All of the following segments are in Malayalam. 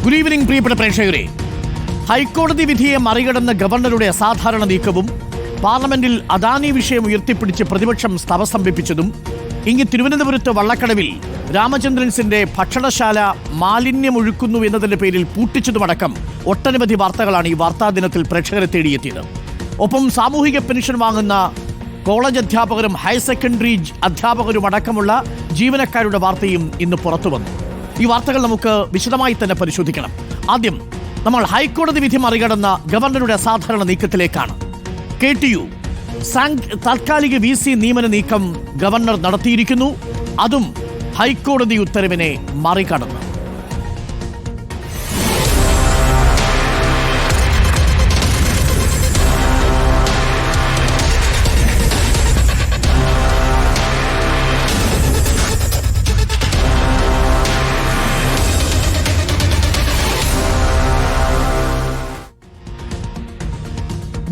ഗുഡ് ഈവനിംഗ് പ്രിയപ്പെട്ട പ്രേക്ഷകരെ. ഹൈക്കോടതി വിധിയെ മറികടന്ന ഗവർണറുടെ അസാധാരണ നീക്കവും പാർലമെന്റിൽ അദാനി വിഷയം ഉയർത്തിപ്പിടിച്ച് പ്രതിപക്ഷം സ്തവസ്തംഭിപ്പിച്ചതും ഇങ്ങ് തിരുവനന്തപുരത്ത് വള്ളക്കടവിൽ രാമചന്ദ്രൻസിന്റെ ഭക്ഷണശാല മാലിന്യമൊഴുക്കുന്നു എന്നതിന്റെ പേരിൽ പൂട്ടിച്ചതുമടക്കം ഒട്ടനവധി വാർത്തകളാണ് ഈ വാർത്താ ദിനത്തിൽ പ്രേക്ഷകരെ തേടിയെത്തിയത്. ഒപ്പം സാമൂഹിക പെൻഷൻ വാങ്ങുന്ന കോളേജ് അധ്യാപകരും ഹയർ സെക്കൻഡറി അധ്യാപകരും അടക്കമുള്ള ജീവനക്കാരുടെ വാർത്തയും ഇന്ന് പുറത്തു വന്നു. ഈ വാർത്തകൾ നമുക്ക് വിശദമായി തന്നെ പരിശോധിക്കണം. ആദ്യം നമ്മൾ ഹൈക്കോടതി വിധി മറികടന്ന ഗവർണറുടെ അസാധാരണ നീക്കത്തിലേക്കാണ്. KTU താൽക്കാലിക VC നിയമന നീക്കം ഗവർണർ നടത്തിയിരിക്കുന്നു. അതും ഹൈക്കോടതി ഉത്തരവിനെ മറികടന്നു.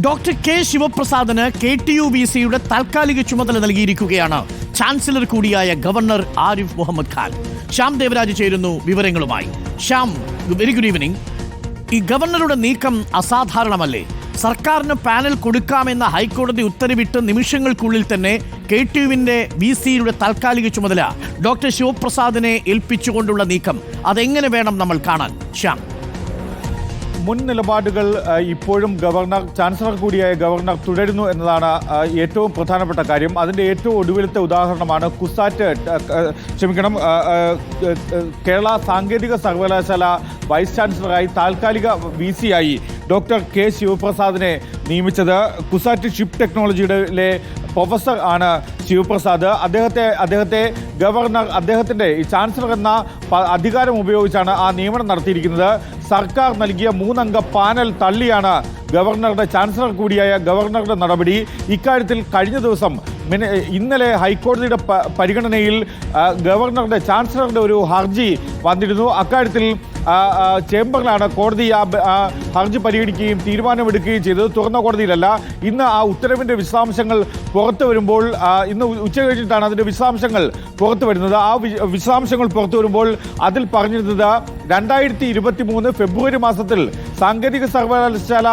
Doctor K. ശിവപ്രസാദിന് KTU VCയുടെ താൽക്കാലിക ചുമതല നൽകിയിരിക്കുകയാണ് ചാൻസലർ കൂടിയായ ഗവർണർ ആരിഫ് മുഹമ്മദ് ഖാൻ. ശ്യാം ദേവരാജ് ചേരുന്നു വിവരങ്ങളുമായി. Shyam, very good evening. ഈ ഗവർണറുടെ നീക്കം അസാധാരണമല്ലേ? സർക്കാരിന് പാനൽ കൊടുക്കാമെന്ന ഹൈക്കോടതി ഉത്തരവിട്ട് നിമിഷങ്ങൾക്കുള്ളിൽ തന്നെ KTUവിന്റെ VCയുടെ താൽക്കാലിക ചുമതല ഡോക്ടർ ശിവപ്രസാദിനെ ഏൽപ്പിച്ചുകൊണ്ടുള്ള നീക്കം അതെങ്ങനെ വേണം നമ്മൾ കാണാൻ? ശ്യാം, മുൻ നിലപാടുകൾ ഇപ്പോഴും ഗവർണർ, ചാൻസലർ കൂടിയായ ഗവർണർ തുടരുന്നു എന്നതാണ് ഏറ്റവും പ്രധാനപ്പെട്ട കാര്യം. അതിൻ്റെ ഏറ്റവും ഒടുവിലത്തെ ഉദാഹരണമാണ് കേരള സാങ്കേതിക സർവകലാശാല വൈസ് ചാൻസലറായി താൽക്കാലിക VC ആയി ഡോക്ടർ K. ശിവപ്രസാദിനെ നിയമിച്ചത്. കുസാറ്റ് ഷിപ്പ് ടെക്നോളജിയിലെ പ്രൊഫസർ ആണ് ശിവപ്രസാദ്. അദ്ദേഹത്തെ ഗവർണർ അദ്ദേഹത്തിൻ്റെ ഈ ചാൻസലർ എന്ന അധികാരം ഉപയോഗിച്ചാണ് ആ നിയമനം നടത്തിയിരിക്കുന്നത്. സർക്കാർ നൽകിയ 3 അംഗ പാനൽ തള്ളിയാണ് ഗവർണറുടെ, ചാൻസലർ കൂടിയായ ഗവർണറുടെ നടപടി. ഇക്കാര്യത്തിൽ കഴിഞ്ഞ ദിവസം ഇന്നലെ ഹൈക്കോടതിയുടെ പരിഗണനയിൽ ഗവർണറുടെ, ചാൻസലറുടെ ഒരു ഹർജി വന്നിരുന്നു. അക്കാര്യത്തിൽ ചേംബറിലാണ് കോടതി ആ ഹർജി പരിഗണിക്കുകയും തീരുമാനമെടുക്കുകയും ചെയ്തത്. തുറന്ന കോടതിയിലല്ല. ഇന്ന് ആ ഉത്തരവിൻ്റെ വിശദാംശങ്ങൾ പുറത്തു വരുമ്പോൾ, ഇന്ന് ഉച്ച കഴിഞ്ഞിട്ടാണ് അതിൻ്റെ വിശദാംശങ്ങൾ പുറത്തു വരുന്നത്. ആ വിശദാംശങ്ങൾ പുറത്തു വരുമ്പോൾ അതിൽ പറഞ്ഞിരുന്നത് 2023 ഫെബ്രുവരി മാസത്തിൽ സാങ്കേതിക സർവകലാശാല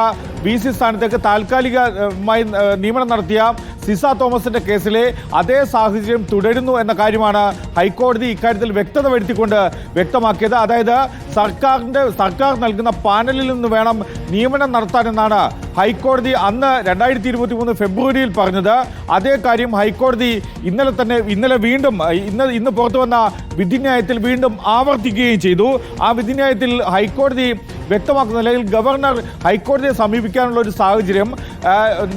VC സ്ഥാനത്തേക്ക് താൽക്കാലികമായി നിയമനം നടത്തിയ സിസ തോമസിന്റെ കേസിലെ അതേ സാഹചര്യം തുടരുന്നു എന്ന കാര്യമാണ് ഹൈക്കോടതി ഇക്കാര്യത്തിൽ വ്യക്തത വരുത്തിക്കൊണ്ട് വ്യക്തമാക്കിയത്. അതായത് സർക്കാർ നൽകുന്ന പാനലിൽ നിന്ന് വേണം നിയമനം നടത്താനെന്നാണ് ഹൈക്കോടതി അന്ന് 2023 ഫെബ്രുവരിയിൽ പറഞ്ഞത്. അതേ കാര്യം ഹൈക്കോടതി ഇന്നലെ വീണ്ടും ഇന്ന് പുറത്തു വന്ന വിധിന്യായത്തിൽ വീണ്ടും ആവർത്തിക്കുകയും ചെയ്തു. ആ വിധിന്യായത്തിൽ ഹൈക്കോടതി വ്യക്തമാക്കുന്ന നിലയിൽ ഗവർണർ ഹൈക്കോടതിയെ സമീപിക്കാനുള്ള ഒരു സാഹചര്യം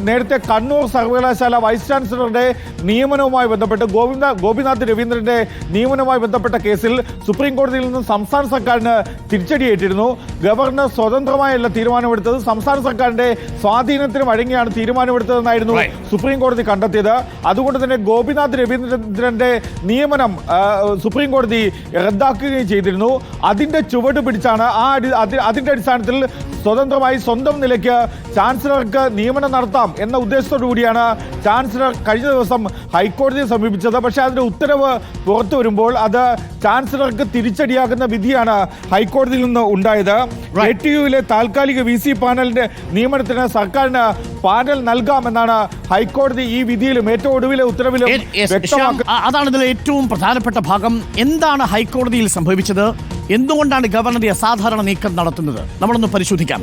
നേരത്തെ കണ്ണൂർ സർവകലാശാല വൈസ് ചാൻസലറുടെ നിയമനവുമായി ബന്ധപ്പെട്ട് ഗോപിനാഥ് രവീന്ദ്രന്റെ നിയമനവുമായി ബന്ധപ്പെട്ട കേസിൽ സുപ്രീം കോടതിയിൽ നിന്നും സംസ്ഥാന സർക്കാരിന് തിരിച്ചടിയേറ്റിരുന്നു. ഗവർണർ സ്വതന്ത്രമായല്ല തീരുമാനമെടുത്തത്, സംസ്ഥാന സർക്കാരിന്റെ സ്വാധീനത്തിന് വഴങ്ങിയാണ് തീരുമാനമെടുത്തതെന്നായിരുന്നു സുപ്രീം കോടതി കണ്ടെത്തിയത്. അതുകൊണ്ട് തന്നെ ഗോപിനാഥ് രവീന്ദ്രന്റെ നിയമനം സുപ്രീം കോടതി റദ്ദാക്കുകയും ചെയ്തിരുന്നു. അതിന്റെ ചുവട് പിടിച്ചാണ് അതിന്റെ അടിസ്ഥാനത്തിൽ സ്വതന്ത്രമായി സ്വന്തം നിലയ്ക്ക് ചാൻസലർക്ക് നിയമനം നടത്താം എന്ന ഉദ്ദേശത്തോടു കൂടിയാണ് ചാൻസലർ കഴിഞ്ഞ ദിവസം ഹൈക്കോടതിയെ സമീപിച്ചത്. പക്ഷേ അതിന്റെ ഉത്തരവ് പുറത്തു വരുമ്പോൾ അത് ചാൻസലർക്ക് തിരിച്ചടിയാകുന്ന വിധിയാണ് ഹൈക്കോടതിയിൽ നിന്ന് ഉണ്ടായത്. KTUവിലെ താൽക്കാലിക VC പാനലിന്റെ നിയമനത്തിന് സർക്കാരിന് പാനൽ നൽകാമെന്നാണ് ഹൈക്കോടതി ഈ വിധിയിലും ഏറ്റവും ഒടുവിലെ ഉത്തരവിലും വ്യക്തമാക്കുന്നത്. അതാണ് ഇതിലെ ഏറ്റവും പ്രധാനപ്പെട്ട ഭാഗം. എന്താണ് ഹൈക്കോടതിയിൽ സംഭവിച്ചത്? എന്തുകൊണ്ടാണ് ഗവർണർ അസാധാരണ നീക്കം നടത്തുന്നത്? നമ്മളൊന്ന് പരിശോധിക്കാം.